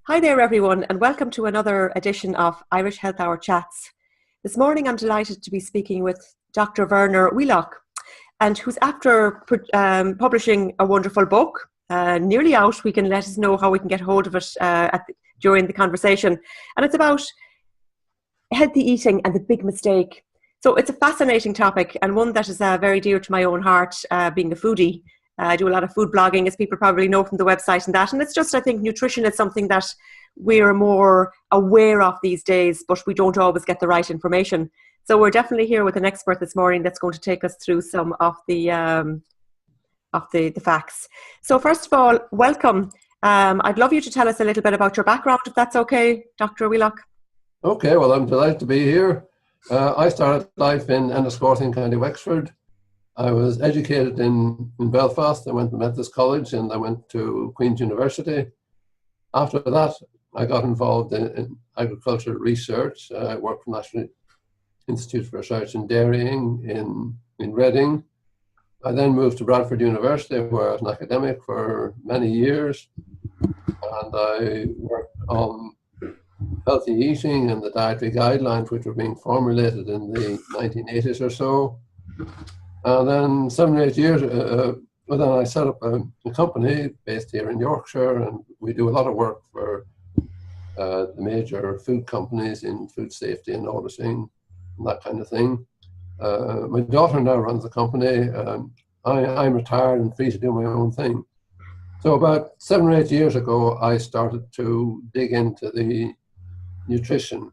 Hi there, everyone, and welcome to another edition of Irish Health Hour Chats. This morning, I'm delighted to be speaking with Dr. Verner Wheelock, and who's after publishing a wonderful book, nearly out. We can let us know how we can get hold of it during the conversation. And it's about healthy eating and the big mistake. So it's a fascinating topic and one that is very dear to my own heart, being a foodie. I do a lot of food blogging, as people probably know from the website and that. And it's just, I think nutrition is something that we're more aware of these days, but we don't always get the right information. So we're definitely here with an expert this morning that's going to take us through some of the facts. So first of all, welcome. I'd love you to tell us a little bit about your background, if that's okay, Dr. Wheelock. Okay, well, I'm delighted to be here. I started life in Enniscorthy, County Wexford. I was educated in Belfast. I went to Methodist College and I went to Queen's University. After that, I got involved in agricultural research. I worked for the National Institute for Research in Dairying in Reading. I then moved to Bradford University, where I was an academic for many years. And I worked on healthy eating and the dietary guidelines, which were being formulated in the 1980s or so. And then 7 or 8 years, then I set up a company based here in Yorkshire, and we do a lot of work for the major food companies in food safety and auditing and that kind of thing. My daughter now runs the company. I'm retired and free to do my own thing. So about 7 or 8 years ago, I started to dig into the nutrition.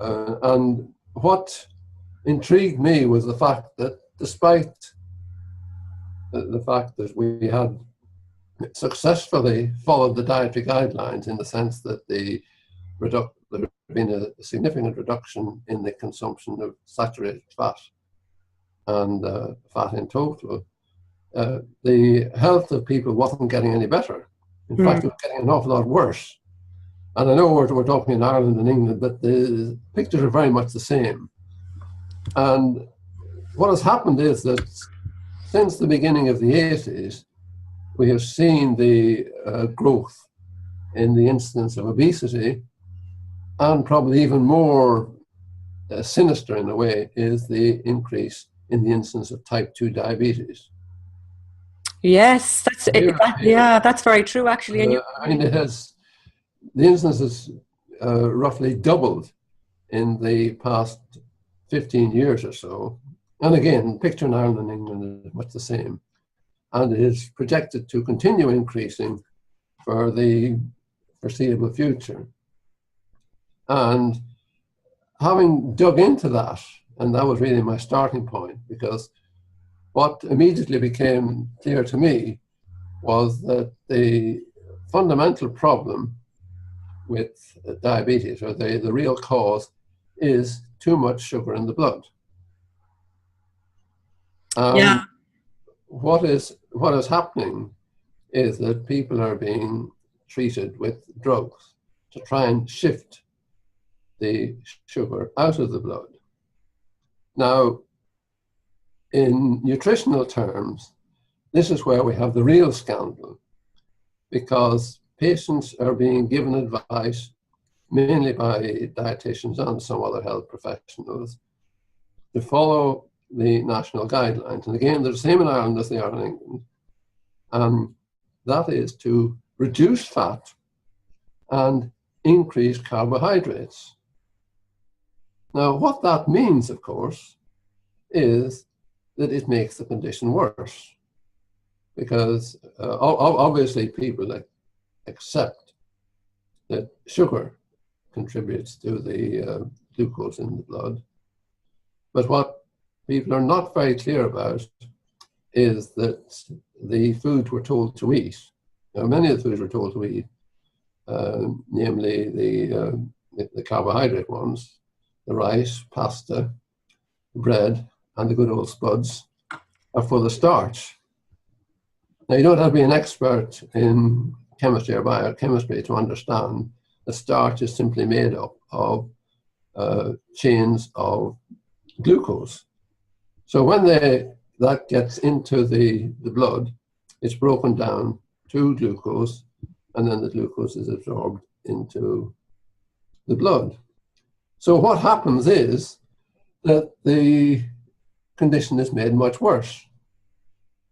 And what intrigued me was the fact that despite the fact that we had successfully followed the dietary guidelines in the sense that there had been a significant reduction in the consumption of saturated fat and fat in total, the health of people wasn't getting any better. In fact, it was getting an awful lot worse. And I know we're talking in Ireland and England, but the pictures are very much the same. And what has happened is that since the beginning of the 80s, we have seen the growth in the incidence of obesity, and probably even more sinister in a way is the increase in the incidence of type 2 diabetes. Yes, that's very true, actually. The incidence has roughly doubled in the past 15 years or so. And again, picture in Ireland and England is much the same. And it is projected to continue increasing for the foreseeable future. And having dug into that, and that was really my starting point, because what immediately became clear to me was that the fundamental problem with diabetes, or the real cause, is too much sugar in the blood. What is happening is that people are being treated with drugs to try and shift the sugar out of the blood. Now, in nutritional terms, this is where we have the real scandal, because patients are being given advice, mainly by dietitians and some other health professionals, to follow the national guidelines. And again, they're the same in Ireland as they are in England. And that is to reduce fat and increase carbohydrates. Now, what that means, of course, is that it makes the condition worse. Because obviously people accept that sugar contributes to the glucose in the blood. But what people are not very clear about is that the foods we're told to eat, now many of the foods we're told to eat, namely the carbohydrate ones, the rice, pasta, bread, and the good old spuds, are full of starch. Now, you don't have to be an expert in chemistry or biochemistry to understand that starch is simply made up of chains of glucose. So when that gets into the blood, it's broken down to glucose, and then the glucose is absorbed into the blood. So what happens is that the condition is made much worse.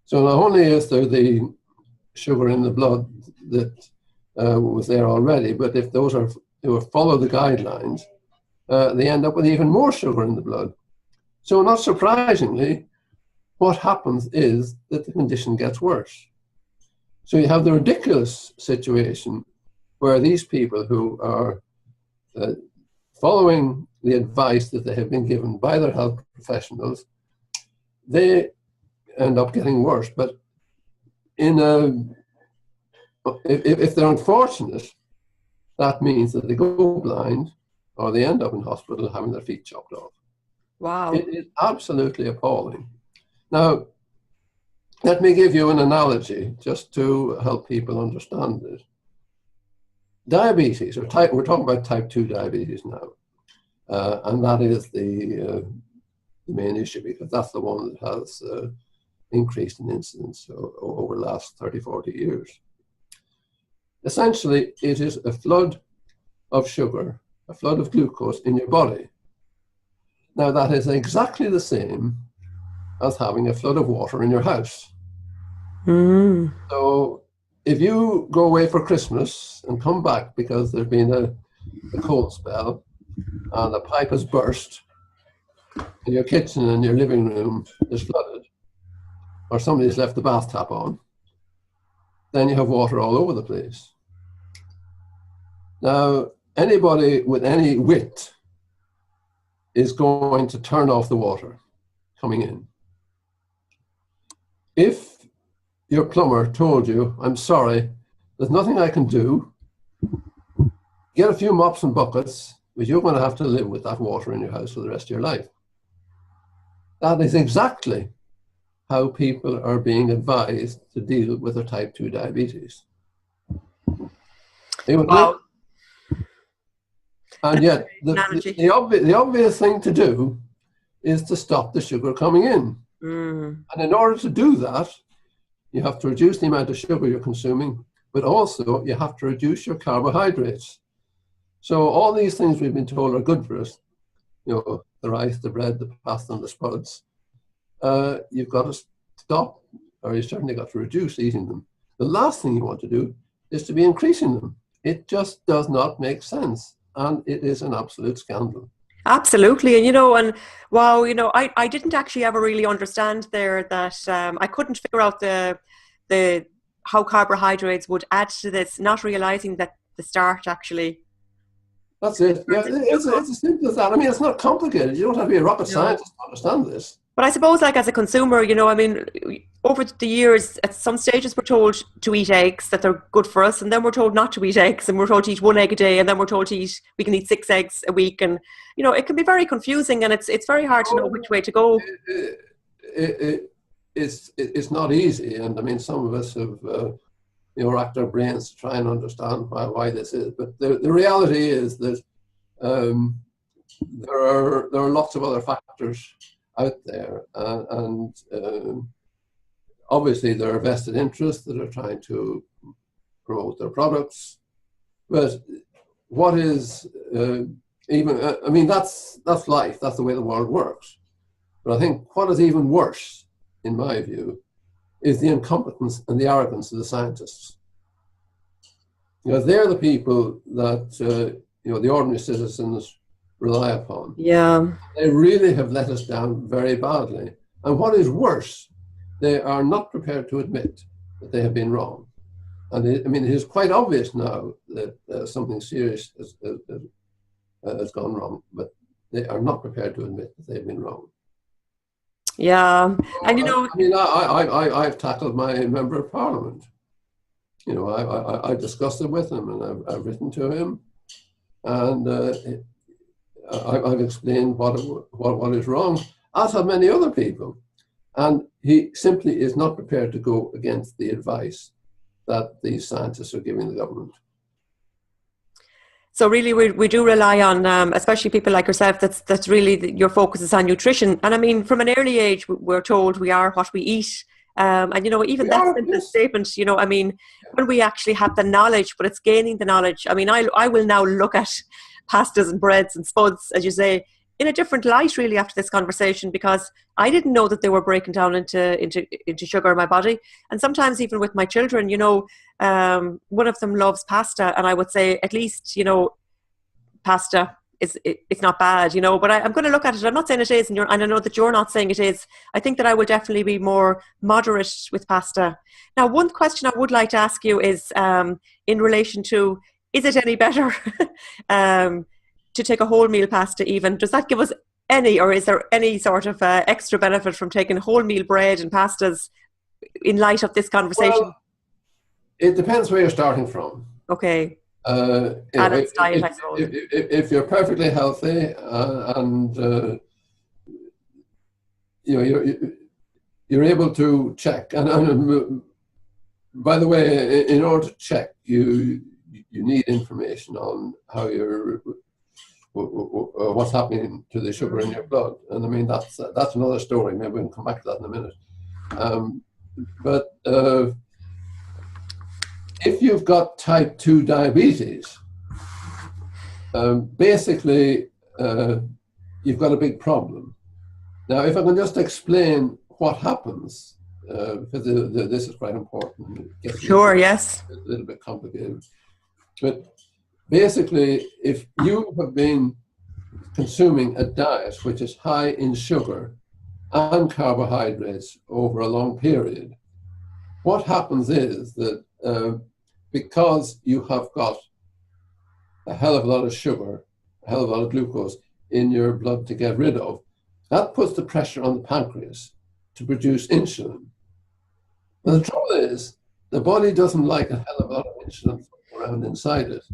So not only is there the sugar in the blood that was there already, but if those are who follow the guidelines, they end up with even more sugar in the blood. So not surprisingly, what happens is that the condition gets worse. So you have the ridiculous situation where these people who are following the advice that they have been given by their health professionals, they end up getting worse. But if they're unfortunate, that means that they go blind or they end up in hospital having their feet chopped off. Wow. It is absolutely appalling. Now, let me give you an analogy just to help people understand it. Diabetes, we're talking about type 2 diabetes now, and that is the main issue because that's the one that has increased in incidence over the last 30, 40 years. Essentially, it is a flood of sugar, a flood of glucose in your body. Now, that is exactly the same as having a flood of water in your house. Mm. So if you go away for Christmas and come back because there's been a cold spell and a pipe has burst and your kitchen and your living room is flooded, or somebody's left the bath tap on, then you have water all over the place. Now, anybody with any wit is going to turn off the water coming in. If your plumber told you, I'm sorry, there's nothing I can do, get a few mops and buckets, but you're going to have to live with that water in your house for the rest of your life. That is exactly how people are being advised to deal with their type 2 diabetes. Wow. And yet, the obvious thing to do is to stop the sugar coming in. Mm. And in order to do that, you have to reduce the amount of sugar you're consuming, but also you have to reduce your carbohydrates. So all these things we've been told are good for us, you know, the rice, the bread, the pasta, and the spuds. You've got to stop, or you certainly got to reduce eating them. The last thing you want to do is to be increasing them. It just does not make sense. And it is an absolute scandal. Absolutely. And, you know, and wow, you know, I didn't actually ever really understand there that I couldn't figure out the how carbohydrates would add to this, not realizing that the starch actually. That's it. Yeah, it's as simple as that. I mean, it's not complicated. You don't have to be a rocket scientist to understand this. But I suppose, like, as a consumer, you know, I mean, over the years, at some stages we're told to eat eggs, that they're good for us, and then we're told not to eat eggs, and we're told to eat 1 egg a day, and then we're told to eat, we can eat 6 eggs a week, and, you know, it can be very confusing, and it's very hard to know which way to go. It's not easy, and I mean, some of us have, you know, racked our brains to try and understand why this is, but the reality is that there are lots of other factors out there, and obviously there are vested interests that are trying to promote their products, but what is I mean, that's life, that's the way the world works. But I think what is even worse, in my view, is the incompetence and the arrogance of the scientists. You know, they're the people that you know, the ordinary citizens rely upon. Yeah. They really have let us down very badly. And what is worse, they are not prepared to admit that they have been wrong. And I mean, it is quite obvious now that something serious has gone wrong, but they are not prepared to admit that they've been wrong. Yeah. And, you know, I mean, I've tackled my member of parliament. You know, I discussed it with him, and I've written to him, and I've explained what is wrong, as have many other people. And he simply is not prepared to go against the advice that these scientists are giving the government. So really, we do rely on, especially people like yourself, that's really your focus is on nutrition. And I mean, from an early age, we're told we are what we eat. And, you know, even We that are, simple yes. statement, you know, I mean, when we actually have the knowledge, but it's gaining the knowledge. I mean, I will now look at pastas and breads and spuds, as you say, in a different light, really, after this conversation, because I didn't know that they were breaking down into sugar in my body. And sometimes even with my children, you know, one of them loves pasta, and I would say, at least, you know, pasta it's not bad, you know, but I'm going to look at it. I'm not saying it is, and I know that you're not saying it is. I think that I will definitely be more moderate with pasta. Now, one question I would like to ask you is in relation to, is it any better to take a wholemeal pasta even? Does that give us any, or is there any sort of extra benefit from taking wholemeal bread and pastas in light of this conversation? Well, it depends where you're starting from. Okay. You know, Balanced diet, I suppose. if you're perfectly healthy and you know you're able to check, and by the way, in order to check, you need information on how you're what's happening to the sugar in your blood, and I mean that's another story. Maybe we can come back to that in a minute. But if you've got type 2 diabetes, basically you've got a big problem. Now, if I can just explain what happens, because this is quite important. Sure, yes. A little bit complicated. But basically, if you have been consuming a diet which is high in sugar and carbohydrates over a long period, what happens is that because you have got a hell of a lot of sugar, a hell of a lot of glucose in your blood to get rid of, that puts the pressure on the pancreas to produce insulin. Now, the trouble is, the body doesn't like a hell of a lot of insulin around inside it.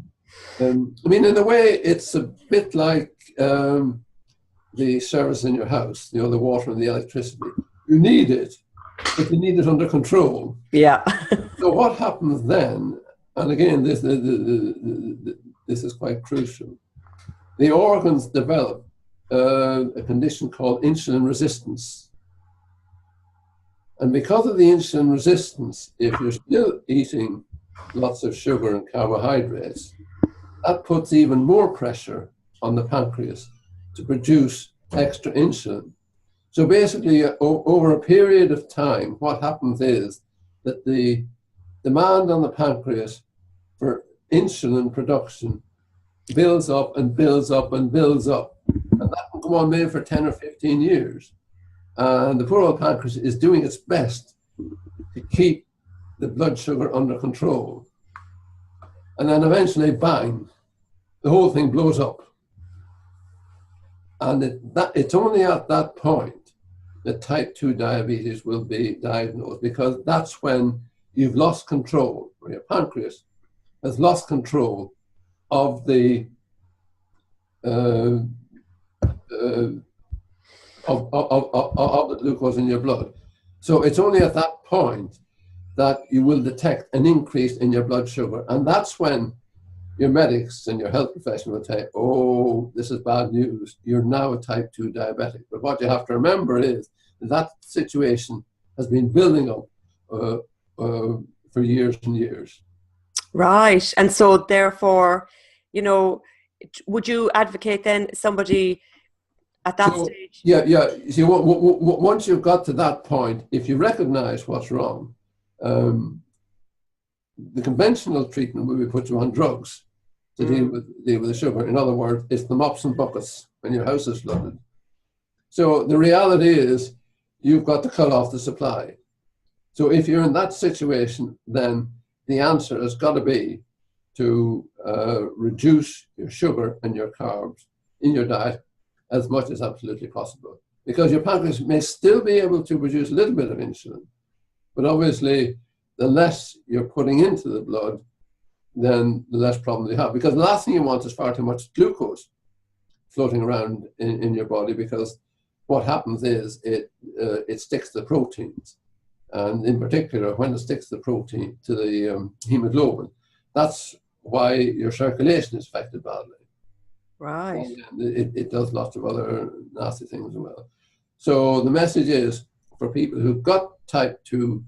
I mean, in a way, it's a bit like the service in your house, you know, the water and the electricity. You need it, but you need it under control. Yeah. So what happens then, and again, this is quite crucial, the organs develop a condition called insulin resistance. And because of the insulin resistance, if you're still eating lots of sugar and carbohydrates, that puts even more pressure on the pancreas to produce extra insulin. So basically, over a period of time, what happens is that the demand on the pancreas for insulin production builds up and builds up and builds up. And that can go on maybe for 10 or 15 years. And the poor old pancreas is doing its best to keep the blood sugar under control. And then eventually, bang, the whole thing blows up. And it's only at that point that type 2 diabetes will be diagnosed, because that's when you've lost control, or your pancreas has lost control of the of the glucose in your blood. So it's only at that point that you will detect an increase in your blood sugar, and that's when your medics and your health professional will say, "Oh, this is bad news. You're now a type 2 diabetic." But what you have to remember is that situation has been building up for years and years. Right. And so therefore, you know, would you advocate then somebody at that stage? Yeah. You see, once you've got to that point, if you recognize what's wrong, the conventional treatment will be put you on drugs to deal with the sugar. In other words, it's the mops and buckets when your house is flooded. So the reality is you've got to cut off the supply. So if you're in that situation, then the answer has got to be to reduce your sugar and your carbs in your diet as much as absolutely possible. Because your pancreas may still be able to produce a little bit of insulin, but obviously the less you're putting into the blood, then the less problems you have. Because the last thing you want is far too much glucose floating around in your body, because what happens is it sticks to the proteins. And in particular, when it sticks to the protein, to the hemoglobin, that's why your circulation is affected badly. Right. And it does lots of other nasty things as well. So the message is, for people who've got type 2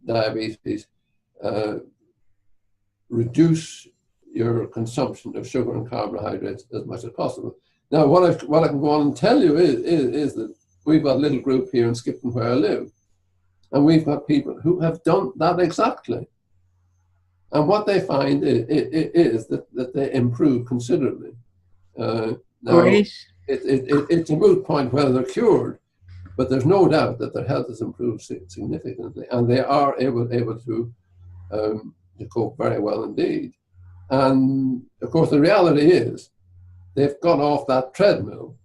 diabetes, reduce your consumption of sugar and carbohydrates as much as possible. Now, what I can go on and tell you is that we've got a little group here in Skipton where I live, and we've got people who have done that exactly. And what they find is that they improve considerably. Now, Great. it's a moot point whether they're cured, but there's no doubt that their health has improved significantly, and they are able to cope very well indeed. And of course, the reality is they've got off that treadmill,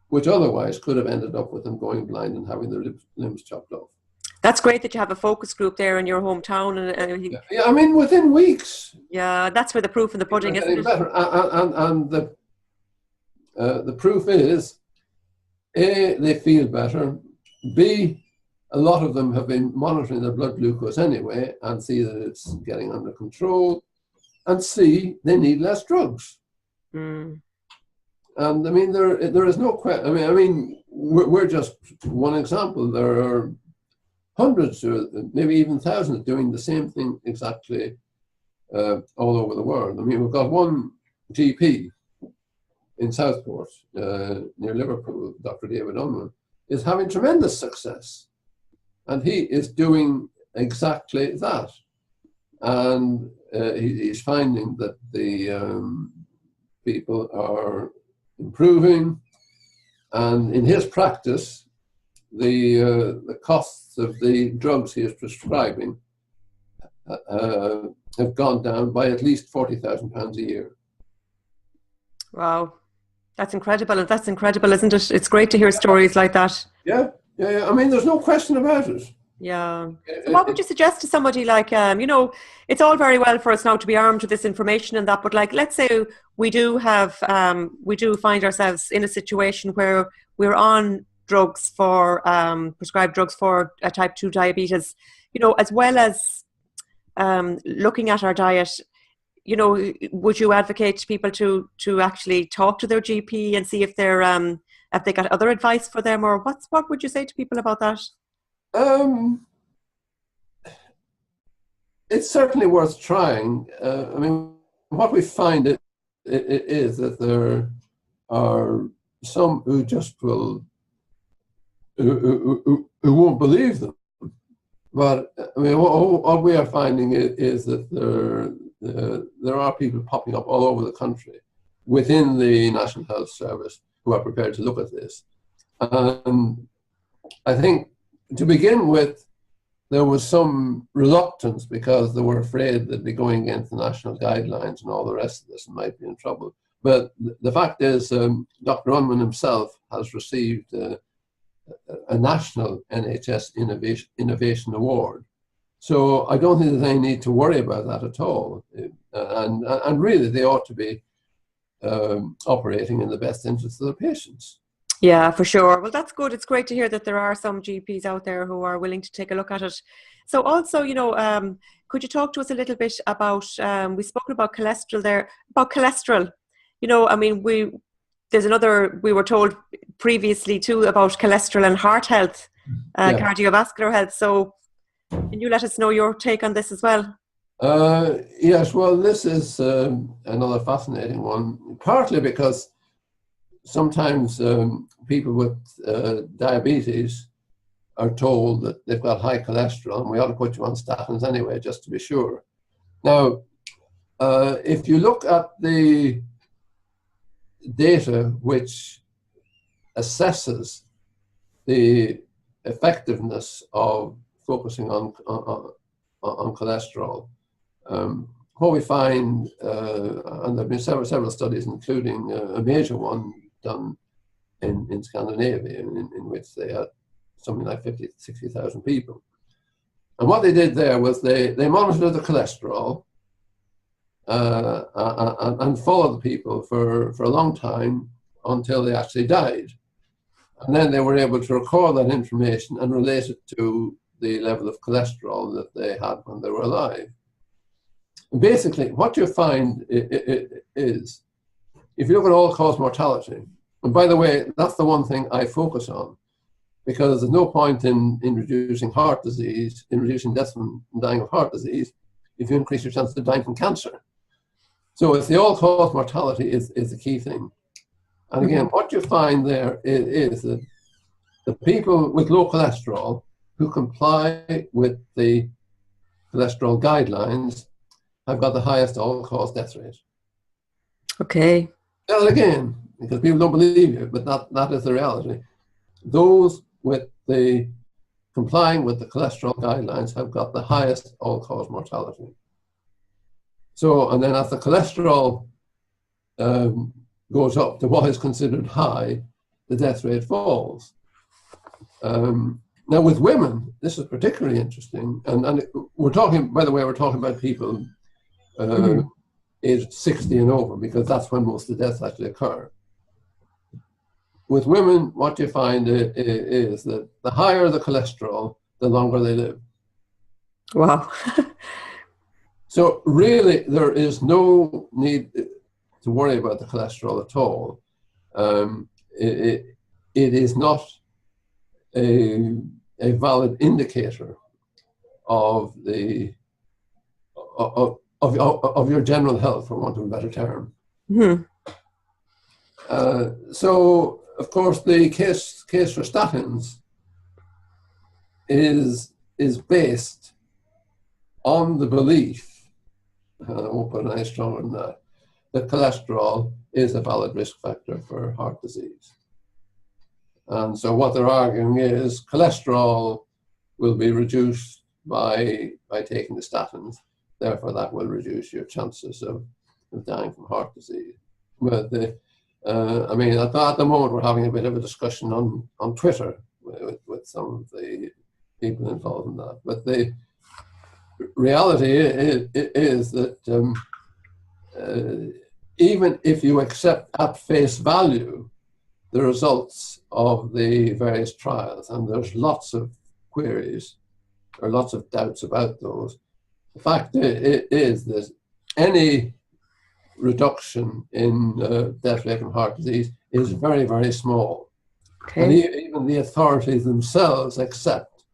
which otherwise could have ended up with them going blind and having their limbs chopped off. That's great that you have a focus group there in your hometown. And yeah, I mean, within weeks. Yeah, that's where the proof in the pudding is. Better. And the proof is, A, they feel better. B, a lot of them have been monitoring their blood glucose anyway and see that it's getting under control. And C, they need less drugs. Mm. And I mean, there is no question. I mean, we're just one example. There are hundreds or maybe even thousands doing the same thing exactly all over the world. I mean, we've got one GP in Southport near Liverpool, Dr. David Unwin, is having tremendous success. And he is doing exactly that. And he's finding that the people are improving. And in his practice, the costs of the drugs he is prescribing have gone down by at least £40,000 a year. Wow, that's incredible. That's incredible, isn't it? It's great to hear stories like that. Yeah. I mean, there's no question about it. Yeah. So what would you suggest to somebody like, it's all very well for us now to be armed with this information and that, but like, let's say we do find ourselves in a situation where we're on drugs for, prescribed drugs for a type 2 diabetes, as well as looking at our diet, would you advocate people to actually talk to their GP and see if if they got other advice for them, or what would you say to people about that? It's certainly worth trying. I mean, what we find is that there are some who just will, who won't believe them. But I mean, what we are finding is that there are people popping up all over the country within the National Health Service who are prepared to look at this. And I think to begin with, there was some reluctance because they were afraid they'd be going against the national guidelines and all the rest of this and might be in trouble. But the fact is, Dr. Unwin himself has received a national NHS Innovation Award. So I don't think there's any need to worry about that at all. And really, they ought to be operating in the best interest of the patients. Yeah, for sure. Well, that's good. It's great to hear that there are some GPs out there who are willing to take a look at it. So also, could you talk to us a little bit about, we spoke about cholesterol there, about cholesterol. I mean, we were told previously too about cholesterol and heart health, cardiovascular health. So can you let us know your take on this as well? Yes, well, this is another fascinating one, partly because sometimes people with diabetes are told that they've got high cholesterol and we ought to put you on statins anyway, just to be sure. Now, if you look at the data which assesses the effectiveness of focusing on cholesterol, what we find, and there have been several studies, including a major one done in Scandinavia, in which they had something like 50,000 to 60,000 people. And what they did there was they monitored the cholesterol and followed the people for a long time until they actually died. And then they were able to record that information and relate it to the level of cholesterol that they had when they were alive. And basically, what you find is, if you look at all-cause mortality, and by the way, that's the one thing I focus on. because there's no point in reducing heart disease, in reducing death from dying of heart disease, if you increase your chance of dying from cancer. So it's the all-cause mortality is the key thing. And again, what you find there is that the people with low cholesterol who comply with the cholesterol guidelines have got the highest all-cause death rate. Okay. And again, because people don't believe you, but that is the reality. Those with the complying with the cholesterol guidelines have got the highest all-cause mortality. So, and then as the cholesterol goes up to what is considered high, the death rate falls. Now with women, this is particularly interesting, and we're talking, by the way, we're talking about people aged 60 and over, because that's when most of the deaths actually occur. With women, what you find is that the higher the cholesterol, the longer they live. Wow. So really, there is no need to worry about the cholesterol at all. It is not a valid indicator of the of your general health, for want of a better term. So, of course, the case for statins is based on the belief, I won't put it any stronger than that cholesterol is a valid risk factor for heart disease. And so what they're arguing is cholesterol will be reduced by taking the statins. Therefore, that will reduce your chances of dying from heart disease. But I mean, at the moment, we're having a bit of a discussion on Twitter with some of the people involved in that. But the reality is that even if you accept at face value the results of the various trials, and there's lots of queries or lots of doubts about those, the fact is that any reduction in death rate from heart disease is very, very small. Okay. And even the authorities themselves accept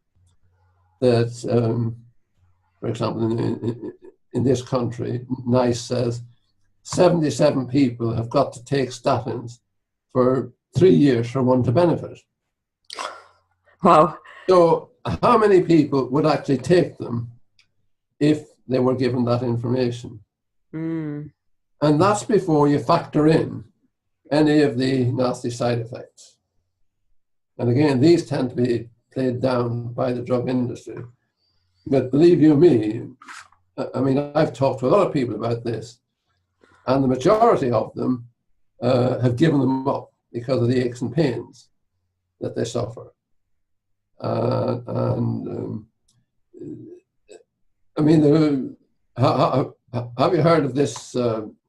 that, for example, in this country, NICE says 77 people have got to take statins for 3 years for one to benefit. Wow. So how many people would actually take them if they were given that information? And that's before you factor in any of the nasty side effects. And again, these tend to be played down by the drug industry. But believe you me, I mean, I've talked to a lot of people about this, and the majority of them have given them up because of the aches and pains that they suffer. I mean, have you heard of this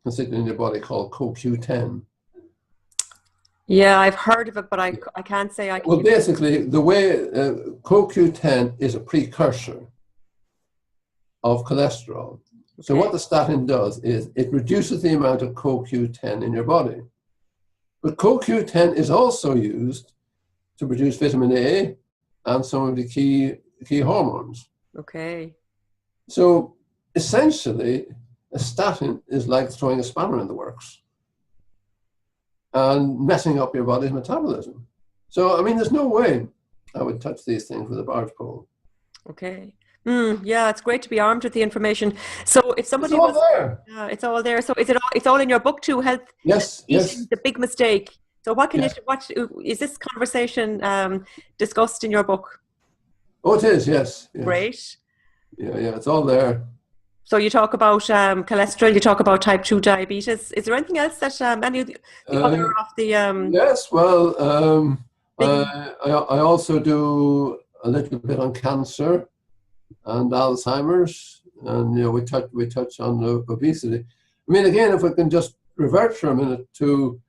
constituent in your body called CoQ10? Yeah, I've heard of it, but I can't say I can. Well, basically, the way CoQ10 is a precursor of cholesterol. Okay. So what the statin does is it reduces the amount of CoQ10 in your body. But CoQ10 is also used to produce vitamin A and some of the key hormones. Okay. So essentially, a statin is like throwing a spanner in the works and messing up your body's metabolism. So, I mean, there's no way I would touch these things with a barge pole. Okay. Yeah, it's great to be armed with the information. So if somebody it's all there. It's all there. So it's all in your book too, Health Yes, Eating, yes. The Big Mistake. So what can what is this conversation discussed in your book? Oh, it is, yes. Great. Yeah, it's all there. So you talk about cholesterol, you talk about type 2 diabetes. Is there anything else that any of the other of the... Yes, well, I also do a little bit on cancer and Alzheimer's, and we touch on obesity. I mean, again, if we can just revert for a minute to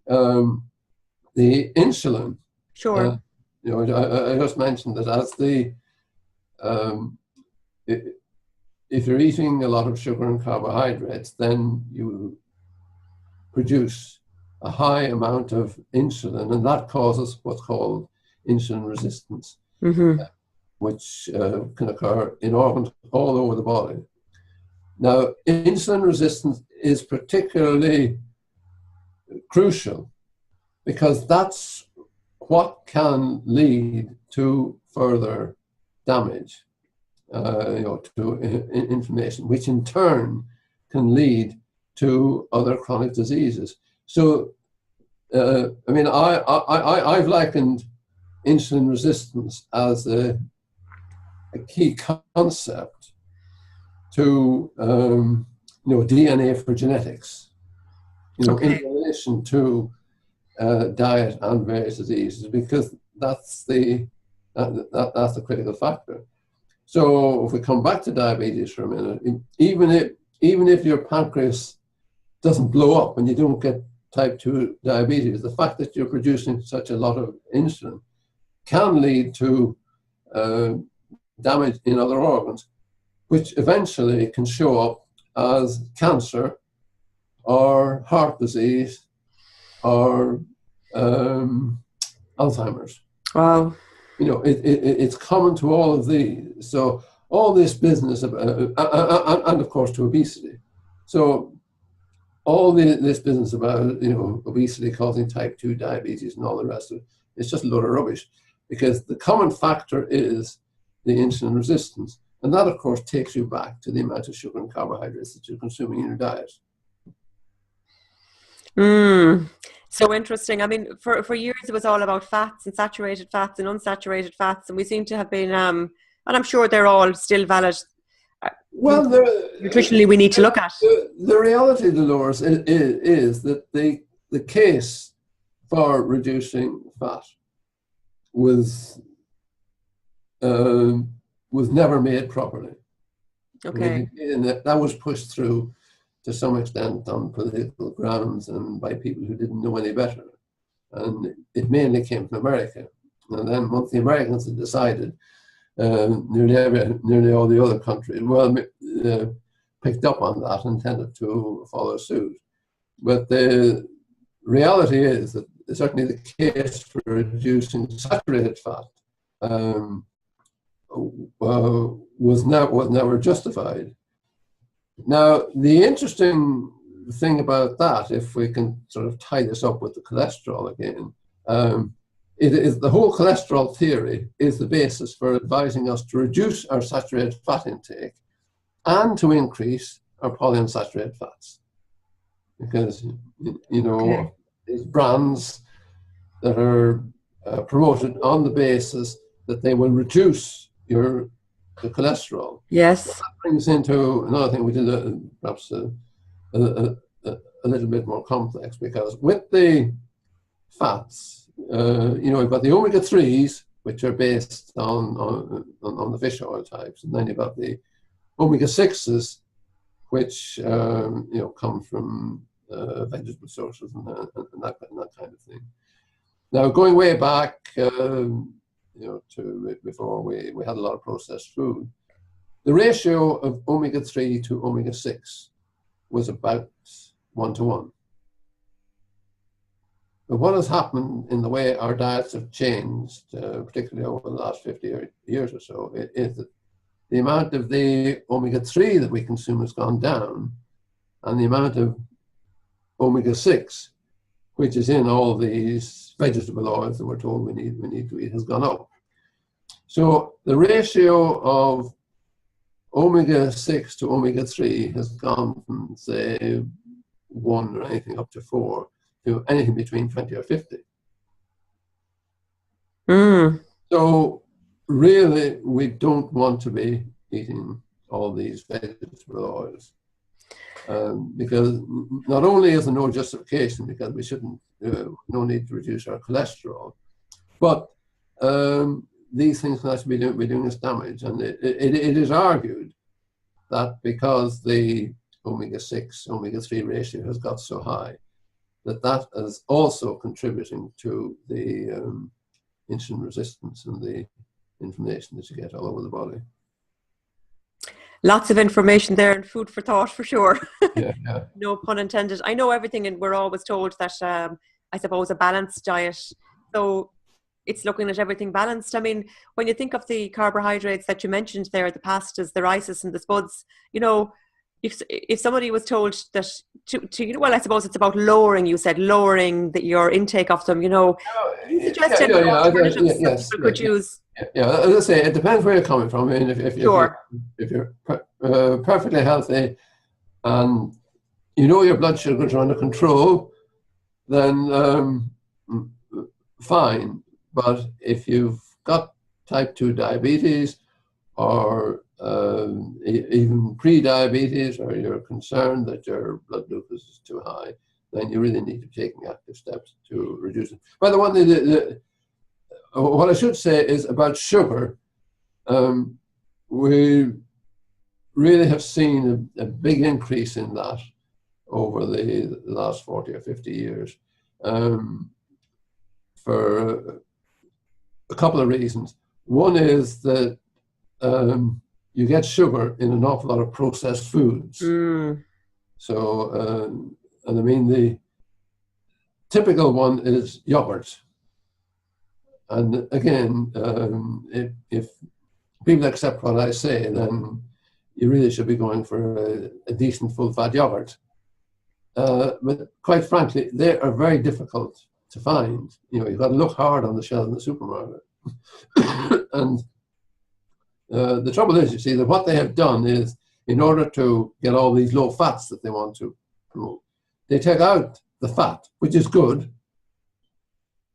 the insulin. Sure. I just mentioned that as the if you're eating a lot of sugar and carbohydrates, then you produce a high amount of insulin, and that causes what's called insulin resistance, Mm-hmm. which can occur in organs all over the body. Now, insulin resistance is particularly crucial because that's what can lead to further damage, to inflammation, which in turn can lead to other chronic diseases. So, I've likened insulin resistance as a key concept to, DNA for genetics, Okay. in relation to diet and various diseases, because that's the critical factor. So if we come back to diabetes for a minute, even if your pancreas doesn't blow up and you don't get type 2 diabetes, the fact that you're producing such a lot of insulin can lead to damage in other organs, which eventually can show up as cancer or heart disease or Alzheimer's. Wow. It's common to all of these. So all this business, and of course to obesity. So all this business about obesity causing type 2 diabetes and all the rest of it, it's just a load of rubbish, because the common factor is the insulin resistance, and that of course takes you back to the amount of sugar and carbohydrates that you're consuming in your diet. So interesting. I mean, for years it was all about fats and saturated fats and unsaturated fats, and we seem to have been, and I'm sure they're all still valid. Well, nutritionally, we need to look at. The reality, Dolores, is that the case for reducing fat was never made properly. Okay. And that was pushed through to some extent on political grounds and by people who didn't know any better. And it mainly came from America. And then once the Americans had decided, nearly all the other countries picked up on that and tended to follow suit. But the reality is that certainly the case for reducing saturated fat was never justified. Now, the interesting thing about that, if we can sort of tie this up with the cholesterol again, it is the whole cholesterol theory is the basis for advising us to reduce our saturated fat intake and to increase our polyunsaturated fats. Because, these brands that are promoted on the basis that they will reduce the cholesterol. Yes. Well, that brings into another thing, which is perhaps a little bit more complex, because with the fats, you've got the omega-3s, which are based on the fish oil types, and then you've got the omega-6s, which come from vegetable sources and that kind of thing. Now, going way back, to before we had a lot of processed food, the ratio of omega-3 to omega-6 was about 1-to-1. But what has happened in the way our diets have changed, particularly over the last 50 years or so, is that the amount of the omega-3 that we consume has gone down, and the amount of omega-6, which is in all these vegetable oils that we're told we need to eat, has gone up. So the ratio of omega-6 to omega-3 has gone from, say, 1 or anything up to 4 to anything between 20 or 50. So really, we don't want to be eating all these vegetable oils. Because not only is there no justification, because we shouldn't, no need to reduce our cholesterol, but these things can actually be doing us damage. And it is argued that because the omega-6, omega-3 ratio has got so high, that is also contributing to the insulin resistance and the inflammation that you get all over the body. Lots of information there and food for thought for sure. Yeah. No pun intended. I know everything, and we're always told that, I suppose, a balanced diet. So it's looking at everything balanced. I mean, when you think of the carbohydrates that you mentioned there, the pastas, the rices and the spuds, you know, if somebody was told that well, I suppose it's about lowering, you said, lowering your intake of them, you know, you suggest any alternatives that yes, people could use? Yeah, as I say, it depends where you're coming from. I mean, Sure. if you're perfectly healthy and you know your blood sugars are under control, then fine. But if you've got type 2 diabetes or even pre-diabetes, or you're concerned that your blood glucose is too high, then you really need to be taking active steps to reduce it. By the one, what I should say is about sugar, we really have seen a big increase in that over the last 40 or 50 years for a couple of reasons. One is that you get sugar in an awful lot of processed foods. So, and I mean, the typical one is yogurt. And again, if people accept what I say, then you really should be going for a decent full-fat yogurt. But quite frankly, they are very difficult to find. You know, you've got to look hard on the shelf in the supermarket. And the trouble is, you see, that what they have done is, in order to get all these low fats that they want to promote, they take out the fat, which is good,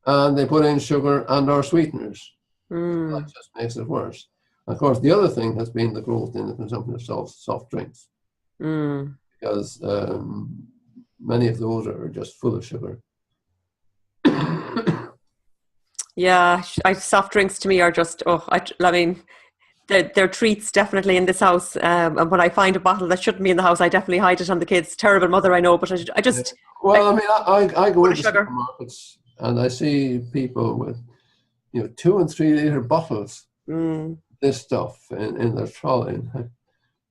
and they put in sugar and or sweeteners. That just makes it worse. Of course, the other thing has been the growth in the consumption of soft drinks, because many of those are just full of sugar. Yeah, soft drinks to me are just, I mean, they're treats definitely in this house. And when I find a bottle that shouldn't be in the house, I definitely hide it on the kids. Terrible mother, I know, but I just... Well, I mean, I go into supermarkets and I see people with, 2 and 3 liter bottles, this stuff in their trolley.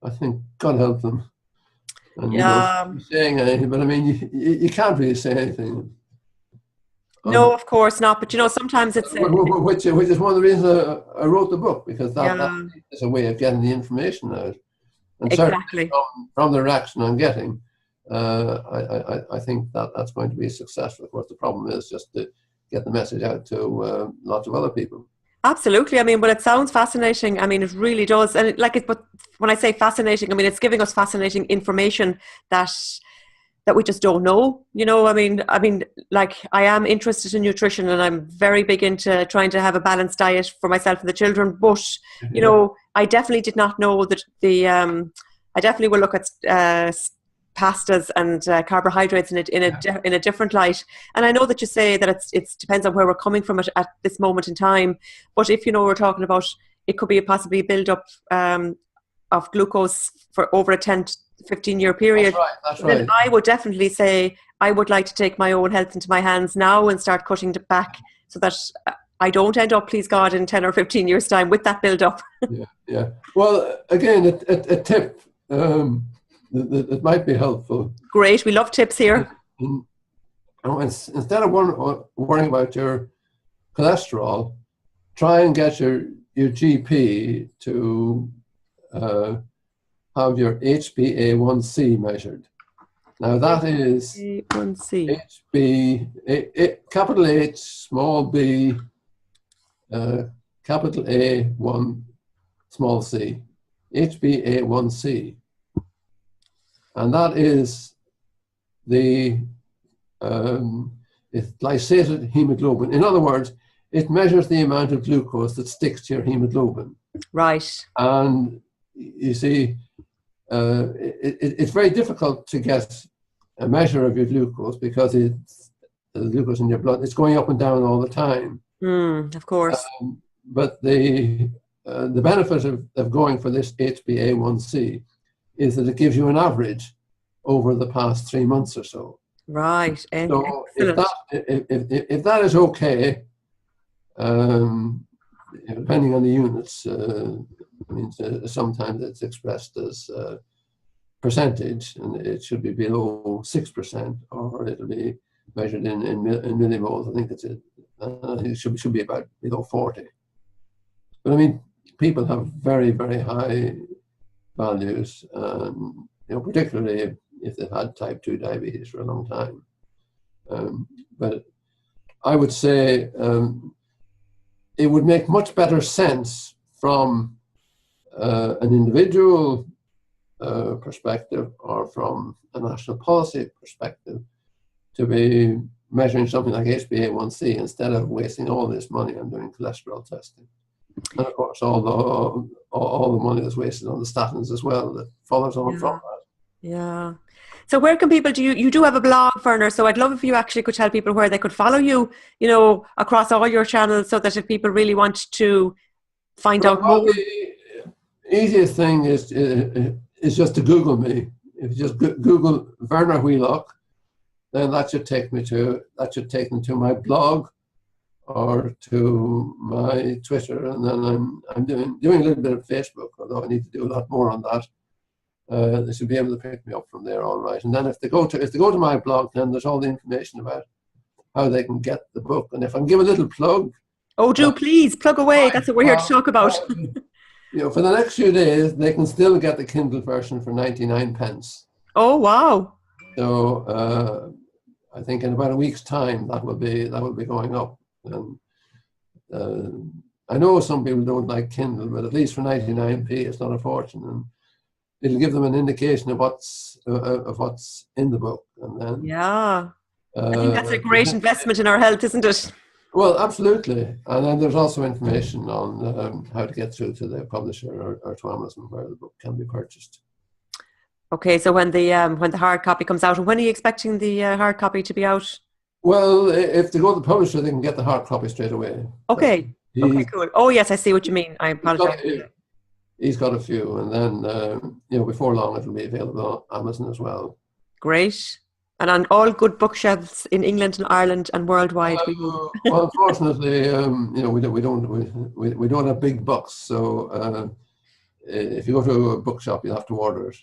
I think, God help them. And saying anything, but I mean, you can't really say anything. No, of course not. But sometimes it's which is one of the reasons I wrote the book, because that is a way of getting the information out. And exactly from the reaction I'm getting, I think that's going to be successful. Of course, the problem is just to get the message out to lots of other people. Absolutely. I mean, well, it sounds fascinating. I mean, it really does. And but when I say fascinating, I mean, it's giving us fascinating information that we just don't know. I mean, like, I am interested in nutrition and I'm very big into trying to have a balanced diet for myself and the children. But, I definitely did not know that I definitely will look at pastas and carbohydrates in a different light. And I know that you say that it depends on where we're coming from at this moment in time. But if we're talking about, it could be possibly a build up of glucose for over a 10 to 15 year period. That's right. Then I would definitely say I would like to take my own health into my hands now and start cutting it back, so that I don't end up, please God, in 10 or 15 years time with that build up. Yeah. Well, again, a tip that might be helpful. Great. We love tips here. Instead of worrying about your cholesterol, try and get your GP to have your HbA1c measured. Now that is HbA1c. capital H, small b, capital A, 1, small c. HbA1c. And that is the it's glycated hemoglobin. In other words, it measures the amount of glucose that sticks to your hemoglobin. Right. And you see, it's very difficult to get a measure of your glucose, because the glucose in your blood, it's going up and down all the time. Of course. But the benefit of going for this HbA1c is that it gives you an average over the past 3 months or so. Right. So if that is okay, depending on the units, sometimes it's expressed as percentage, and it should be below 6%, or it'll be measured in millimoles. I think it's He should be about below 40. But I mean, people have very, very high values, particularly if they've had type 2 diabetes for a long time. But I would say it would make much better sense from an individual perspective or from a national policy perspective to be measuring something like HbA1c instead of wasting all this money on doing cholesterol testing. And of course, all the money that's wasted on the statins as well that follows on from that. Yeah. So where can people, you do have a blog, Verner, so I'd love if you actually could tell people where they could follow you, across all your channels, so that if people really want to find out more. The easiest thing is just to Google me. If you just Google Verner Wheelock, then that should take them to my blog or to my Twitter, and then I'm doing a little bit of Facebook, although I need to do a lot more on that. They should be able to pick me up from there, all right. And then if they go to my blog, then there's all the information about how they can get the book. And if I can give a little plug. Oh, please plug away. That's what we're here to talk about. For the next few days, they can still get the Kindle version for 99 pence. Oh, wow. So I think in about a week's time that will be going up. And I know some people don't like Kindle, but at least for 99p, it's not a fortune, and it'll give them an indication of what's in the book. And then I think that's a great investment in our health, isn't it? Well, absolutely. And then there's also information on how to get through to the publisher or to Amazon where the book can be purchased. Okay, so when the hard copy comes out, when are you expecting the hard copy to be out? Well, if they go to the publisher, they can get the hard copy straight away. Okay. Okay, cool. Oh, yes, I see what you mean. I apologize. He's got a few, and then before long it'll be available on Amazon as well. Great. And on all good bookshelves in England and Ireland and worldwide. Well, unfortunately, we don't have big books, so if you go to a bookshop, you'll have to order it.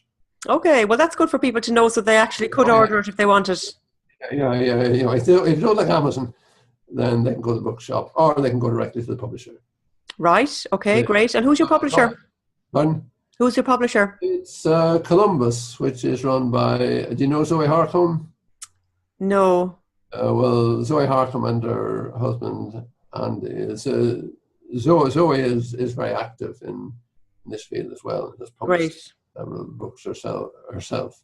Okay, well that's good for people to know, so they actually could order it if they want it. Yeah. If you don't like Amazon, then they can go to the bookshop, or they can go directly to the publisher. Right. Okay. Great. And who's your publisher? Pardon? Who's your publisher? It's Columbus, which is run by. Do you know Zoe Harcombe? No. Well, Zoe Harcombe and her husband Andy. Zoe is very active in this field as well. Has published several books herself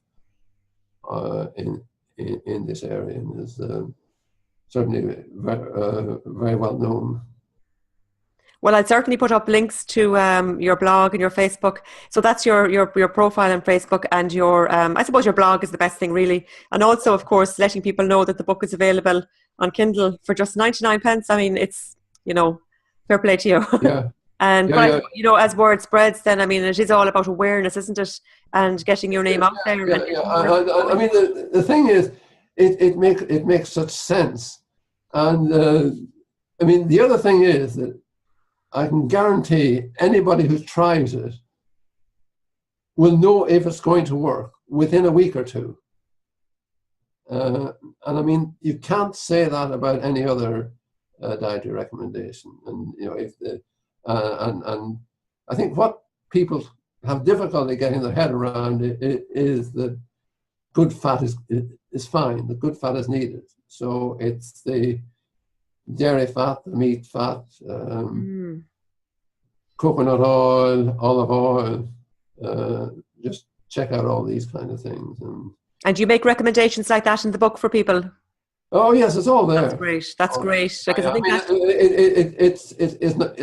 in this area, and is certainly very well known. Well, I'll certainly put up links to your blog and your Facebook. So that's your profile on Facebook, and your I suppose your blog is the best thing, really. And also, of course, letting people know that the book is available on Kindle for just 99 pence. I mean, it's, fair play to you. Yeah. And as word spreads, then I mean, it is all about awareness, isn't it? And getting your name out there. I mean, the thing is, it makes such sense. And I mean, the other thing is that I can guarantee anybody who tries it will know if it's going to work within a week or two. And I mean, you can't say that about any other dietary recommendation. And and I think what people have difficulty getting their head around is that good fat is fine. The good fat is needed. So it's the dairy fat, the meat fat, coconut oil, olive oil. Just check out all these kind of things. And you make recommendations like that in the book for people? Oh yes, it's all there. That's great. That's great. Because I think it's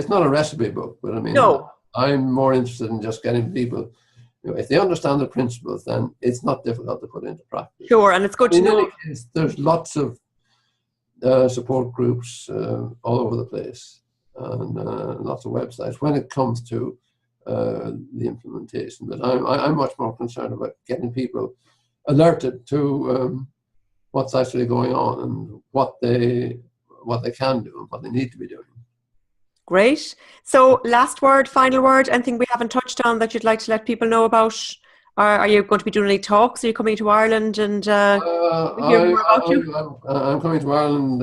not a recipe book, but I mean, no. I'm more interested in just getting people. If they understand the principles, then it's not difficult to put into practice. Sure, and it's good to know. There's lots of support groups all over the place, and lots of websites when it comes to the implementation. But I'm much more concerned about getting people alerted to what's actually going on and what they can do and what they need to be doing. Great. So last word, final word, anything we haven't touched on that you'd like to let people know about? Are you going to be doing any talks? Are you coming to Ireland and hear more about you? I'm coming to Ireland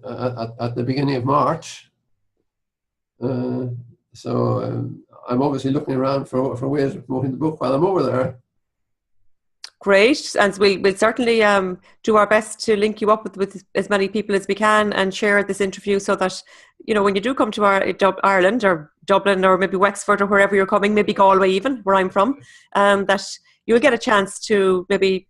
at the beginning of March. So I'm obviously looking around for ways of promoting the book while I'm over there. Great, and we'll certainly do our best to link you up with as many people as we can and share this interview so that, you know, when you do come to Ireland or Dublin or maybe Wexford or wherever you're coming, maybe Galway even, where I'm from, that you'll get a chance to maybe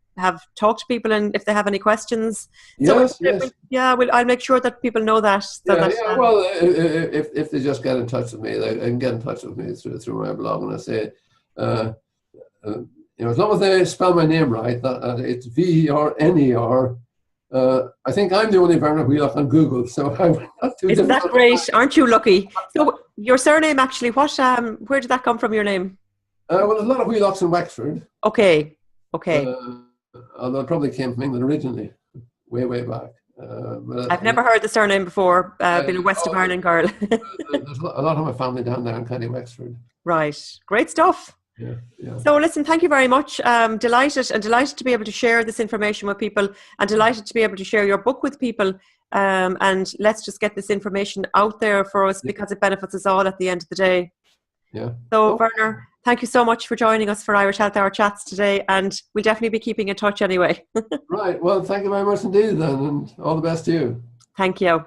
talk to people and if they have any questions. Yes, so yes. I'll make sure that people know that. Well, if they just get in touch with me, they can get in touch with me through my blog, and I say, you know, as long as they spell my name right, that it's Verner. I think I'm the only Verner Wheelock on Google, so I'm not too Isn't that difficult. great? Aren't you lucky? So your surname actually, where did that come from, your name? Well, there's a lot of Wheelocks in Wexford. Okay. Although it probably came from England originally, way back. I've never heard the surname before, being a West of Ireland girl. There's a lot of my family down there in County Wexford. Right. Great stuff. Yeah. So listen, thank you very much. Delighted to be able to share this information with people and delighted to be able to share your book with people. And let's just get this information out there for us because it benefits us all at the end of the day. Yeah. So Verner, thank you so much for joining us for Irish Health Hour Chats today, and we'll definitely be keeping in touch anyway. Right. Well, thank you very much indeed then, and all the best to you. Thank you.